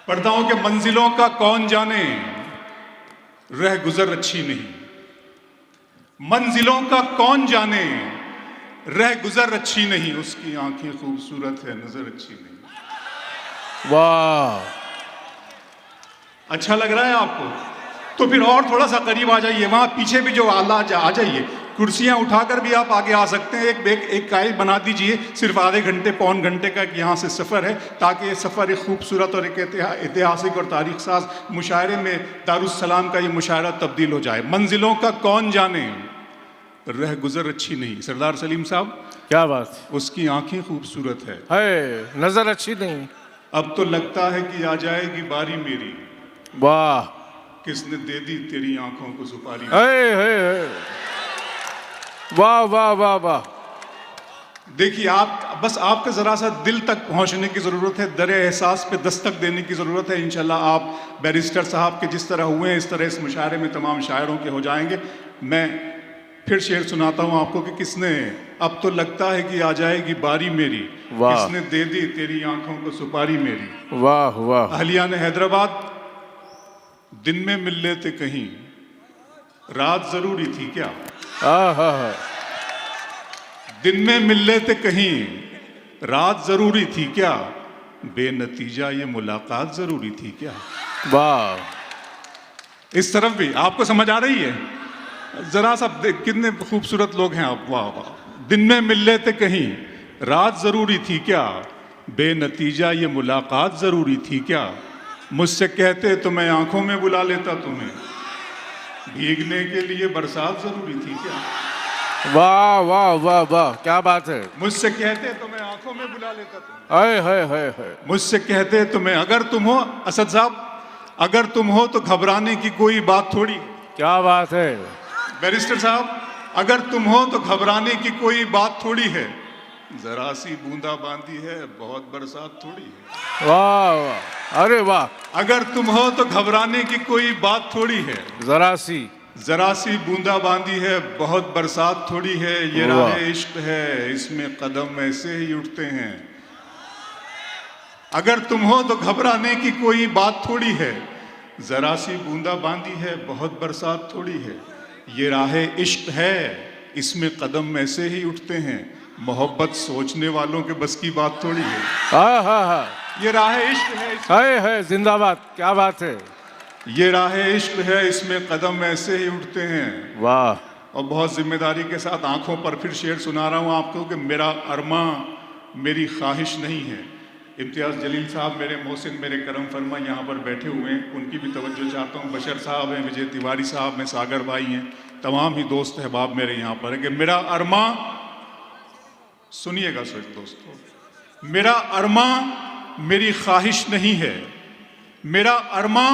पढ़ता हूं कि मंजिलों का कौन जाने, रह गुजर अच्छी नहीं। मंजिलों का कौन जाने, रह गुजर अच्छी नहीं। उसकी आंखें खूबसूरत है, नजर अच्छी नहीं। वाह, अच्छा लग रहा है आपको? तो फिर और थोड़ा सा करीब आ जाइए, वहां पीछे भी जो आला आ जाइए, कुर्सियां उठाकर भी आप आगे आ सकते हैं। एक कायल बना दीजिए, सिर्फ आधे घंटे पौन घंटे का यहाँ से सफ़र है, ताकि ये सफ़र एक खूबसूरत और एक ऐतिहासिक और तारीख साज मुशायरे में दारुस्सलाम का ये मुशायरा तब्दील हो जाए। मंजिलों का कौन जाने, रह गुजर अच्छी नहीं। सरदार सलीम साहब, क्या बात, उसकी आंखें खूबसूरत है, नजर अच्छी नहीं। अब तो लगता है कि आ जाएगी बारी मेरी, वाह, किसने दे दी तेरी आंखों को सुपारी। वाह वाह वाह वाह। देखिए, आप बस आपके ज़रा सा दिल तक पहुंचने की ज़रूरत है, दरे एहसास पे दस्तक देने की ज़रूरत है। इंशाल्लाह आप बैरिस्टर साहब के जिस तरह हुए हैं, इस तरह इस मुशायरे में तमाम शायरों के हो जाएंगे। मैं फिर शेर सुनाता हूँ आपको कि किसने, अब तो लगता है कि आ जाएगी बारी मेरी, किसने दे दी तेरी आंखों को सुपारी मेरी। वाह वाह। अहलिया ने हैदराबाद, दिन में मिल लेते कहीं, रात जरूरी थी क्या। दिन में मिल लेते कहीं, रात जरूरी थी क्या, बेनतीजा ये मुलाकात जरूरी थी क्या। वाह, इस तरफ भी आपको समझ आ रही है? जरा सा कितने खूबसूरत लोग हैं आप। वाह वाह। दिन में मिल लेते कहीं, रात जरूरी थी क्या, बेनतीजा ये मुलाकात जरूरी थी क्या। मुझसे कहते तो मैं आंखों में बुला लेता तुम्हें, भीगने के लिए बरसात जरूरी थी क्या। वाह वाह वाह वाह, क्या बात है। मुझसे कहते तो मैं आंखों में बुला लेता तुम्हें, हाय। मुझसे कहते तो मैं, अगर तुम हो असद साहब, अगर तुम हो तो घबराने की कोई बात थोड़ी। क्या बात है बैरिस्टर साहब, अगर तुम हो तो घबराने की कोई बात थोड़ी है, जरा सी बूंदा बांदी है, बहुत बरसात थोड़ी है। वाह वाह, अरे वाह। अगर तुम हो तो घबराने की कोई बात थोड़ी है, जरा सी बूंदा बांदी है, बहुत बरसात थोड़ी है। ये राह इश्क है, इसमें कदम ऐसे ही उठते हैं। अगर तुम हो तो घबराने की कोई बात थोड़ी है, जरा सी बूंदा बांदी है, बहुत बरसात थोड़ी है। ये राह इश्क है, इसमें कदम ऐसे ही उठते हैं। मोहब्बत सोचने वालों के बस की बात थोड़ी है। ये राह इश्क है, जिंदाबाद, क्या बात है। ये राह इश्क है, इसमें कदम ऐसे ही उठते हैं। वाह। और बहुत जिम्मेदारी के साथ आंखों पर फिर शेर सुना रहा हूँ आपको कि मेरा अरमा मेरी ख्वाहिश नहीं है। इम्तियाज़ जलील साहब, मेरे मोहसिन, मेरे करम फरमा यहाँ पर बैठे हुए हैं, उनकी भी तवज्जो चाहता हूँ। बशर साहब हैं, विजय तिवारी साहब हैं, सागर भाई हैं, तमाम ही दोस्त अहबाब मेरे यहाँ पर है कि मेरा अरमा, सुनिएगा दोस्तों, मेरा अरमा मेरी ख्वाहिश नहीं है, मेरा अरमा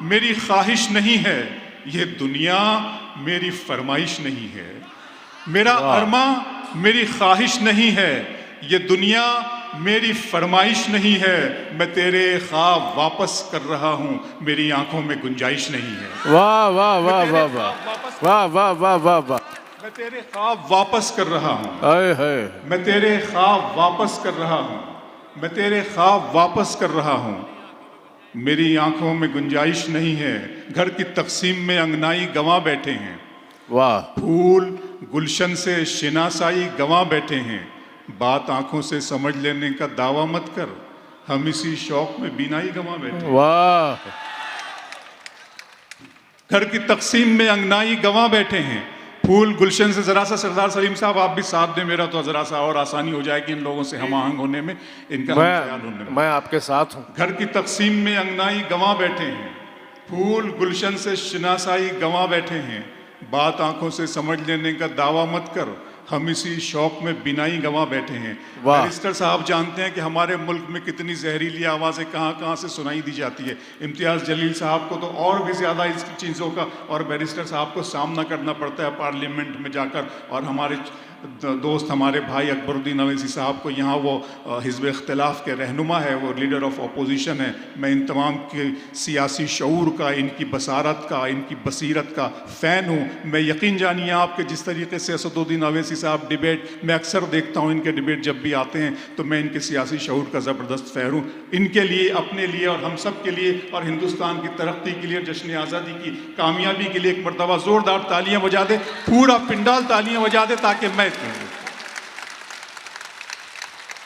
मेरी ख्वाहिश नहीं है, ये दुनिया मेरी फरमाइश नहीं है। मेरा अरमा मेरी ख्वाहिश नहीं है, ये दुनिया मेरी फरमाइश नहीं है। मैं तेरे ख्वाब वापस कर रहा हूँ, मेरी आंखों में गुंजाइश नहीं है। वाह वाह वाह वाह वाह वाह वाह वाह वाह वाह। मैं तेरे ख्वाब वापस कर रहा हूँ, मैं तेरे ख्वाब वापस कर रहा हूँ, मैं तेरे ख्वाब वापस कर रहा हूँ, मेरी आंखों में गुंजाइश नहीं है। घर की तकसीम में अंगनाई गंवा बैठे हैं, वाह। फूल गुलशन से शिनासाई गंवा बैठे हैं। बात आंखों से समझ लेने का दावा मत कर, हम इसी शौक में बीनाई गंवा बैठे हैं। वाह। घर की तकसीम में अंगनाई गंवा बैठे हैं, फूल गुलशन से। जरा सा सरदार सलीम साहब आप भी साथ दें मेरा, तो जरा सा और आसानी हो जाएगी इन लोगों से हम आहंग होने में, इनका ख्याल होने में। मैं आपके साथ हूँ। घर की तकसीम में अंगनाई गंवा बैठे हैं, फूल गुलशन से शिनासाई गंवा बैठे हैं। बात आंखों से समझ लेने का दावा मत कर, हम इसी शौक में बिनाई गंवा बैठे हैं। बैरिस्टर साहब जानते हैं कि हमारे मुल्क में कितनी जहरीली आवाज़ें कहाँ कहाँ से सुनाई दी जाती है। इम्तियाज़ जलील साहब को तो और भी ज़्यादा इस चीज़ों का और बैरिस्टर साहब को सामना करना पड़ता है पार्लियामेंट में जाकर, और हमारे दोस्त हमारे भाई अकबरुद्दीन अवैसी साहब को, यहाँ वो हिज़्ब इख्तिलाफ के रहनुमा है, वो लीडर ऑफ अपोजिशन है। मैं इन तमाम के सियासी शऊर का, इनकी बसारत का, इनकी बसीरत का फ़ैन हूँ। मैं यकीन जानिए आपके जिस तरीके से असदुद्दीन अवैसी साहब डिबेट मैं अक्सर देखता हूँ, इनके डिबेट जब भी आते हैं तो मैं इनके सियासी शऊर का ज़बरदस्त फ़ैन हूँ। इनके लिए, अपने लिए और हम सब के लिए और हिंदुस्तान की तरक्की के लिए, जश्न आज़ादी की कामयाबी के लिए एक मरतबा ज़ोरदार तालियाँ बजा दे, पूरा पिंडाल तालियाँ बजा दे, ताकि मैं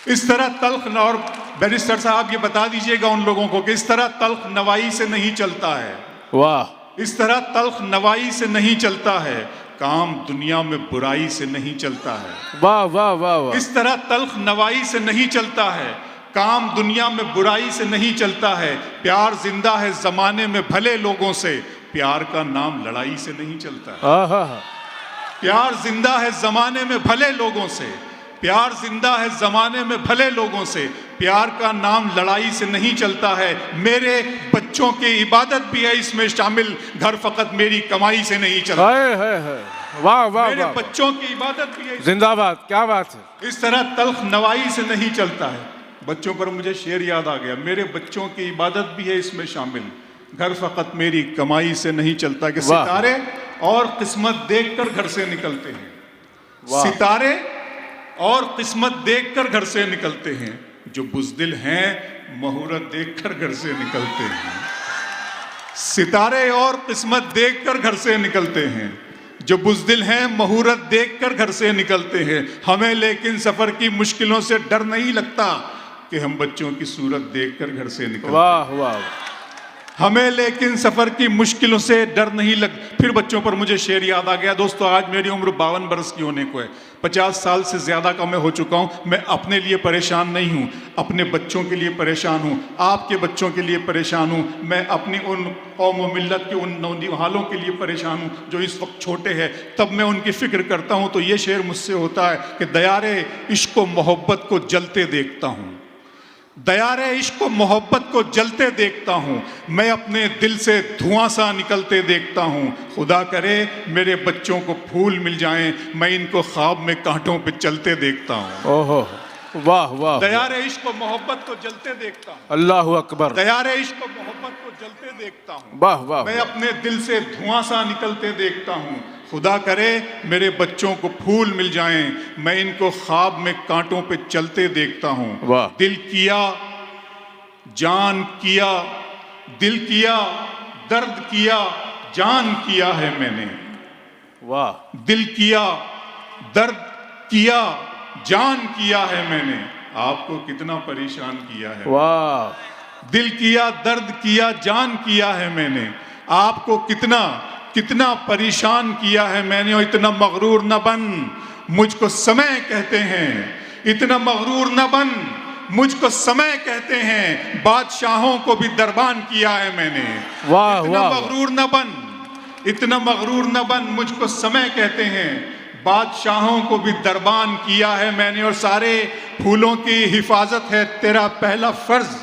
इस तरह तल्ख न, और बैरिस्टर साहब ये बता दीजिएगा उन लोगों को कि इस तरह तल्ख नवाई से नहीं चलता है। वाह, इस तरह तल्ख नवाई से नहीं चलता है, काम दुनिया में बुराई से नहीं चलता है। वाह वाह वाह वाह। इस तरह तल्ख नवाई से नहीं चलता है, काम दुनिया में बुराई से नहीं चलता है। प्यार जिंदा है जमाने में भले लोगों से, प्यार का नाम लड़ाई से नहीं चलता है। प्यार जिंदा है जमाने में भले लोगों से, प्यार जिंदा है जमाने में भले लोगों से, प्यार का नाम लड़ाई से नहीं चलता है। मेरे बच्चों की इबादत भी है इसमें शामिल, घर फकत मेरी कमाई से नहीं चलता। वाह वाह, मेरे बच्चों की इबादत भी है। जिंदाबाद, क्या बात है। इस तरह तल्ख नवाई से नहीं चलता है। बच्चों पर मुझे शेर याद आ गया, मेरे बच्चों की इबादत भी है इसमें शामिल, घर फकत मेरी कमाई से नहीं चलता। कि सितारे और किस्मत देखकर घर से निकलते हैं, सितारे और किस्मत देखकर घर से निकलते हैं, जो बुज़दिल हैं मुहूर्त देखकर घर से निकलते हैं। सितारे और किस्मत देखकर घर से निकलते हैं, जो बुज़दिल हैं मुहूर्त देखकर घर से निकलते हैं। हमें लेकिन सफर की मुश्किलों से डर नहीं लगता कि हम बच्चों की सूरत देखकर घर से निकलते हैं। वाह वाह। हमें लेकिन सफर की मुश्किलों से डर नहीं लग। फिर बच्चों पर मुझे शेर याद आ गया। दोस्तों, आज मेरी उम्र 52 बरस की होने को है, 50 साल से ज्यादा का मैं हो चुका हूं। मैं अपने लिए परेशान नहीं हूं, अपने बच्चों के लिए परेशान हूं, आपके बच्चों के लिए परेशान हूं। मैं अपनी उन कौम व मिल्लत के उन नौजवानों के लिए परेशान हूं जो इस वक्त छोटे हैं। तब मैं उनकी फिक्र करता हूं तो ये शेर मुझसे होता है कि दयारे इश्क व मोहब्बत को जलते देखता हूं, दयारे इश्क व मोहब्बत को जलते देखता हूँ, मैं अपने दिल से धुआं सा निकलते देखता हूँ। खुदा करे मेरे बच्चों को फूल मिल जाएं, मैं इनको ख्वाब में कांटों पे चलते देखता हूँ। ओहो, वाह वाह। दयारे इश्क व मोहब्बत को जलते देखता हूँ, अल्लाहु अकबर। दयारे इश्क व मोहब्बत को जलते देखता हूँ, वाह वाह। मैं अपने दिल से धुआं सा निकलते देखता हूँ। खुदा करे मेरे बच्चों को फूल मिल जाएं, मैं इनको ख्वाब में कांटों पे चलते देखता हूँ। वाह। दिल किया, जान किया, दिल किया, दर्द किया, जान किया है मैंने। वाह। दिल किया, दर्द किया, जान किया है मैंने, आपको कितना परेशान किया है। वाह। दिल किया, दर्द किया, जान किया है मैंने, आपको कितना कितना परेशान किया है मैंने। और इतना मगरूर न बन, मुझको समय कहते हैं, इतना मगरूर न बन, मुझको समय कहते हैं, बादशाहों को भी दरबान किया है मैंने। वाह इतना वाह। मगरूर न बन, इतना मगरूर न बन, मुझको समय कहते हैं, बादशाहों को भी दरबान किया है मैंने। और सारे फूलों की हिफाजत है तेरा पहला फर्ज,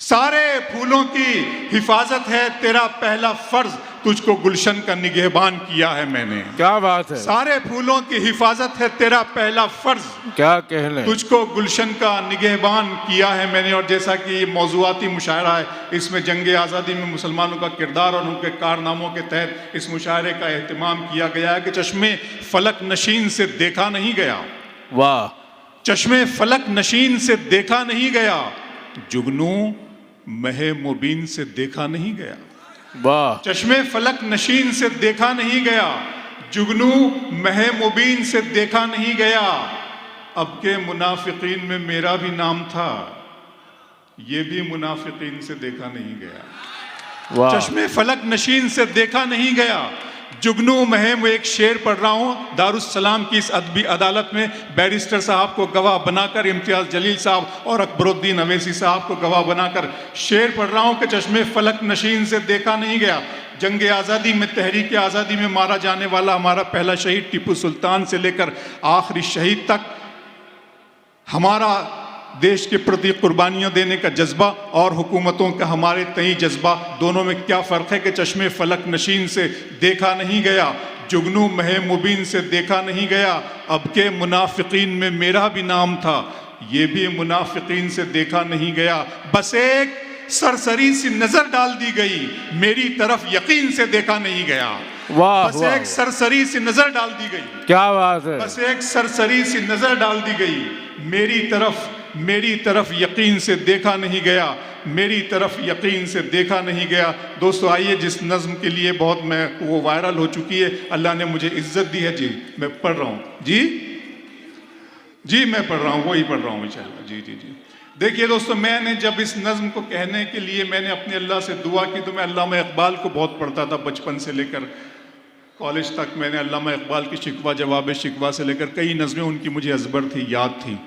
सारे फूलों की हिफाजत है तेरा पहला फर्ज, तुझको गुलशन का निगहबान किया है मैंने। क्या बात है। सारे फूलों की हिफाजत है तेरा पहला फर्ज, क्या कहने। तुझको गुलशन का निगहबान किया है मैंने। और जैसा कि ये मौज़ूआती मुशायरा है, इसमें जंग आज़ादी में मुसलमानों का किरदार और उनके कारनामों के तहत इस मुशायरे का एहतमाम किया गया है कि चश्मे फलक नशीन से देखा नहीं गया। वाह। चश्मे फलक नशीन से देखा नहीं गया, जुगनू महे मुबीन से देखा नहीं गया। वाह। चश्मे फलक नशीन से देखा नहीं गया, जुगनू महे मुबीन से देखा नहीं गया। अब के मुनाफिकीन में मेरा भी नाम था, ये भी मुनाफिकीन से देखा नहीं गया। वाह। चश्मे फलक नशीन से देखा नहीं गया, जुगनू महम। एक शेर पढ़ रहा हूँ दारुस्सलाम की इस अदबी अदालत में, बैरिस्टर साहब को गवाह बनाकर, इम्तियाज जलील साहब और अकबरुद्दीन अवैसी साहब को गवाह बनाकर शेर पढ़ रहा हूँ कि चश्मे फलक नशीन से देखा नहीं गया। जंग आज़ादी में, तहरीक आज़ादी में मारा जाने वाला हमारा पहला शहीद टीपू सुल्तान से लेकर आखिरी शहीद तक हमारा देश के प्रति कुर्बानियां देने का जज्बा और हुकूमतों का हमारे तई जज्बा, दोनों में क्या फ़र्क है कि चश्मे फलक नशीन से देखा नहीं गया। जुगनू महे मुबीन से देखा नहीं गया, अब के मुनाफिकीन में मेरा भी नाम था, ये भी मुनाफिकीन से देखा नहीं गया। बस एक सरसरी सी नजर डाल दी गई, मेरी तरफ यकीन से देखा नहीं गया। वाह बस वाह, एक सरसरी सी नजर डाल दी गई, क्या बात है। बस एक सरसरी सी नजर डाल दी गई, मेरी तरफ यकीन से देखा नहीं गया, मेरी तरफ यकीन से देखा नहीं गया। दोस्तों आइए, जिस नज़्म के लिए बहुत वो वायरल हो चुकी है, अल्लाह ने मुझे इज्जत दी है जी, मैं पढ़ रहा हूँ जी मैं पढ़ रहा हूँ, वही पढ़ रहा हूँ इंशाल्लाह। जी देखिए दोस्तों, मैंने जब इस नज़्म को कहने के लिए मैंने अपने अल्लाह से दुआ की, तो मैं अल्लामा इकबाल को बहुत पढ़ता था बचपन से लेकर कॉलेज तक। मैंने अल्लामा इकबाल की शिकवा जवाब शिकवा से लेकर कई नज़में उनकी मुझे अज़बर थी, याद थी।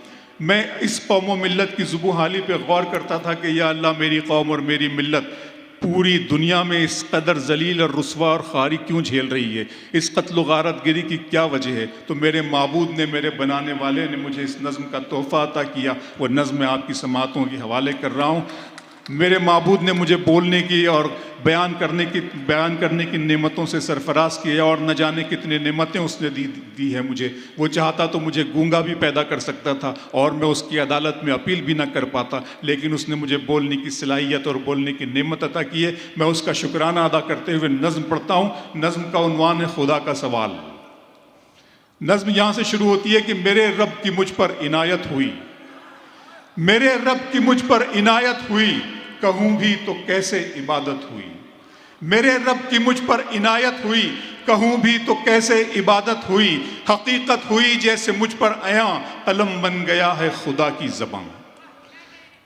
मैं इस कौम व मिल्लत की ज़ुबू हाली पे गौर करता था कि या अल्लाह, मेरी कौम और मेरी मिल्लत पूरी दुनिया में इस कदर जलील और रुस्वा और खारी क्यों झेल रही है, इस कत्ल गारत गिरी की क्या वजह है। तो मेरे माबूद ने, मेरे बनाने वाले ने मुझे इस नज़्म का तोहफ़ा अता किया। वो नज़्म मैं आपकी समातों के हवाले कर रहा हूँ। मेरे माबूद ने मुझे बोलने की और बयान करने की नेमतों से सरफराज किया, और न जाने कितने नेमतें उसने दी है मुझे। वो चाहता तो मुझे गूंगा भी पैदा कर सकता था और मैं उसकी अदालत में अपील भी ना कर पाता, लेकिन उसने मुझे बोलने की सलाहियत और बोलने की नेमत अता की है। मैं उसका शुक्राना अदा करते हुए नज़्म पढ़ता हूँ। नज़्म का उन्वान है खुदा का सवाल। नज़्म यहाँ से शुरू होती है कि मेरे रब की मुझ पर इनायत हुई, मेरे रब की मुझ पर इनायत हुई, कहूँ भी तो कैसे इबादत हुई। मेरे रब की मुझ पर इनायत हुई, कहूँ भी तो कैसे इबादत हुई। हकीकत हुई जैसे मुझ पर आया, कलम बन गया है खुदा की ज़बान।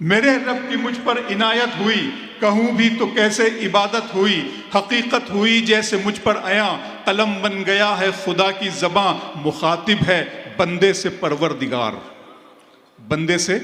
मेरे रब की मुझ पर इनायत हुई, कहूँ भी तो कैसे इबादत हुई। हकीकत हुई जैसे मुझ पर आया, कलम बन गया है खुदा की ज़बान। मुखातिब है बंदे से परवरदिगार, बंदे से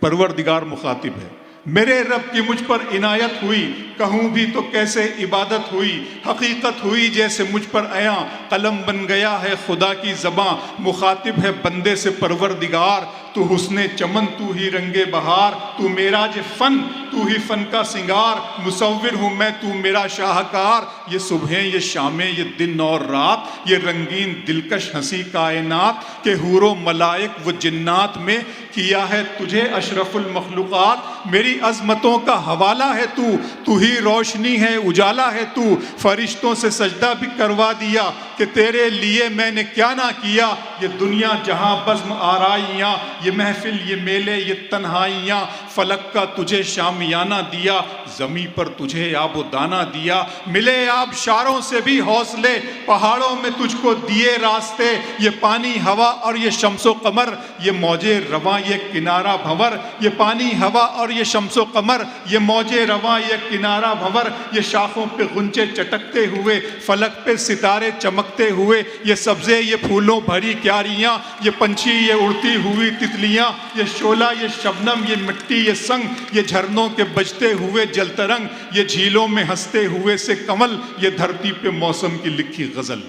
परवरदिगार मुखातिब है। मेरे रब की मुझ पर इनायत हुई, कहूँ भी तो कैसे इबादत हुई। हकीकत हुई जैसे मुझ पर आया, कलम बन गया है खुदा की ज़बां। मुखातिब है बंदे से परवरदिगार, तू हुस्ने चमन तू ही रंगे बहार। तू मेराज फन तू ही फन का सिंगार। मुसव्विर हूँ मैं तू मेरा शाहकार। ये सुबह ये शामें ये दिन और रात, ये रंगीन दिलकश हंसी कायनात के हूरो मलाइक व जिन्नात में किया है तुझे अशरफुल मखलूक़ात। मेरी अज़मतों का हवाला है तू, तू ही रोशनी है उजाला है तू। फरिश्तों से सजदा भी करवा दिया कि तेरे लिए मैंने क्या ना किया। ये दुनिया जहाँ बज़्म आराइयाँ, ये महफिल ये मेले ये तन्हाइयाँ। फलक का तुझे शामियाना दिया, ज़मी पर तुझे आबो दाना दिया। मिले आब शारों से भी हौसले, पहाड़ों में तुझको दिए रास्ते। ये पानी हवा और ये शम्सो कमर, ये मौजे रवां ये किनारा भंवर। ये पानी हवा और ये शम्सो कमर, ये मौजे रवां ये किनारा भंवर। ये शाखों पे गुंचे चटकते हुए, फलक पे सितारे चमकते हुए। ये सब्ज़े ये फूलों भरी क्यारियाँ, ये पंछी ये उड़ती हुई तितलियाँ। ये शोला ये शबनम ये मिट्टी ये संग, ये झरनों के बजते हुए जलतरंग। ये झीलों में हंसते हुए से कमल, ये धरती पे मौसम की लिखी गज़ल।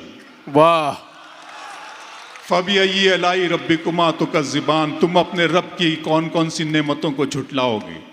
वाह। फ़बिअय्यि आलाइ रब्बिकुमा तुकज़्ज़िबान, तुम अपने रब की कौन कौन सी नेमतों को झुटलाओगे।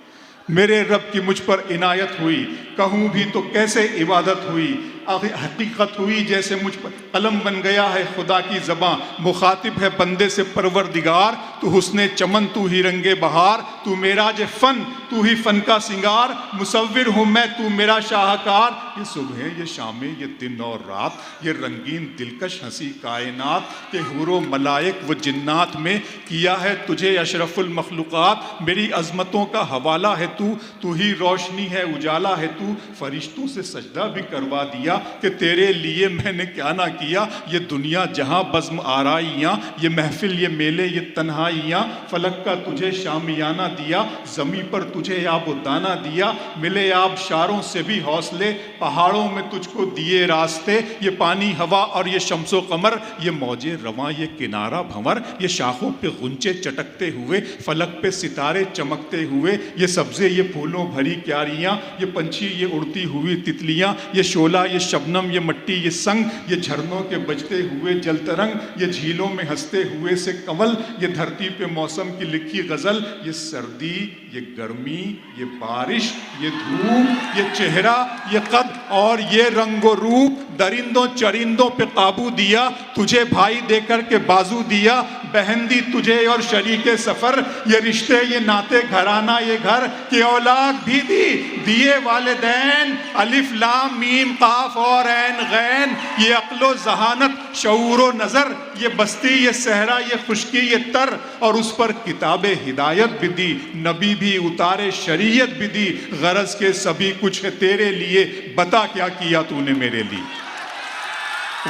मेरे रब की मुझ पर इनायत हुई, कहूँ भी तो कैसे इबादत हुई। हकीकत हुई जैसे मुझ पर कलम बन गया है खुदा की ज़बां। मुखातिब है बंदे से परवरदिगार, तू हुस्ने चमन तू ही रंगे बहार। तू मेराज फ़न तू ही फ़न का सिंगार। मुसव्विर हूँ मैं तू मेरा शाहकार। ये सुबह ये शामें ये दिन और रात, ये रंगीन दिलकश हंसी कायनात के हूरो मलाइक व जिन्नात में किया है तुझे अशरफुल मखलूक़ात। मेरी अज़मतों का हवाला है तू, तू ही रोशनी है उजाला है तू। फरिश्तों से सजदा भी करवा दिया कि तेरे लिए मैंने क्या ना किया। ये दुनिया जहाँ बज़्म आराइयाँ, ये महफिल ये मेले ये तन्हाइयाँ। फलक का तुझे शामियाना दिया, ज़मी पर तुझे आबो दाना दिया। मिले आब शारों से भी हौसले, पहाड़ों में तुझको दिए रास्ते। ये पानी हवा और ये शम्सो कमर, ये मौजे रवां ये किनारा भंवर। ये शाखों पे गुंचे चटकते हुए, फलक पे सितारे चमकते हुए। ये सब्ज़े ये फूलों भरी क्यारियाँ, ये पंछी ये उड़ती हुई तितलियाँ। ये शोला ये शबनम, ये मट्टी, ये संग, ये झरनों के बजते हुए जल तरंग, ये झीलों में हंसते हुए से कंवल, ये धरती पे मौसम की लिखी गजल, ये सर्दी, ये गर्मी, ये बारिश, ये धूप, ये चेहरा, ये कद और ये रंगो रूप, दरिंदों चरिंदों पे काबू दिया, तुझे भाई देकर के बाजू दिया, बहन दी तुझे और शरीके सफर, ये रिश्ते, ये नाते, घराना, ये घर की औलाद भी दी, दिए वालिदैन, अलिफ लाम मीम काफ और ऐन गैन, ये अक्लो जहानत, शऊरो नजर, ये बस्ती, ये सहरा, ये खुशकी, ये तर, और उस पर किताबे हिदायत भी दी, नबी भी उतारे, शरीयत भी दी, गरज के सभी कुछ है तेरे लिए, बता क्या किया तूने मेरे लिए।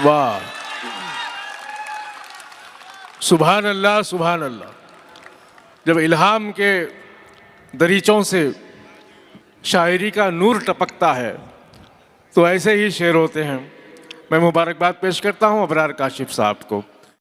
वाह, सुभान अल्लाह, सुभान अल्लाह। जब इल्हाम के दरीचों से शायरी का नूर टपकता है तो ऐसे ही शेर होते हैं। मैं मुबारकबाद पेश करता हूँ अबरार काशिफ साहब को।